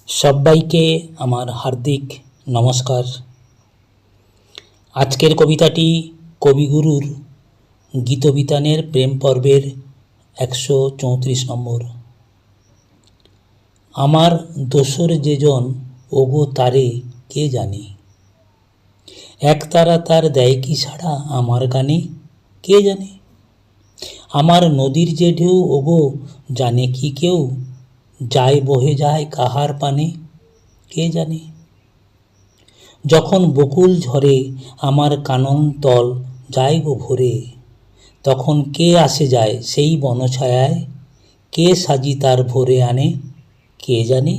সবাইকে আমার হার্দিক নমস্কার। আজকের কবিতাটি কবিগুরুর গীতবিতানের প্রেম পর্বের 134 নম্বর। আমার দোসর যেজন ওগো তারে কে জানে, একতারা তার দেয় কি সাড়া আমার গানে কে জানে। আমার নদীর যে ঢেউ ওগো জানে কি কেউ, যায় বহে যায় কাহার পানে কে জানে। যখন বকুল ঝরে আমার কানন তল যায় গো ভরে, তখন কে আসে যায় সেই বনছায়ায়, কে সাজি তার ভরে আনে কে জানে।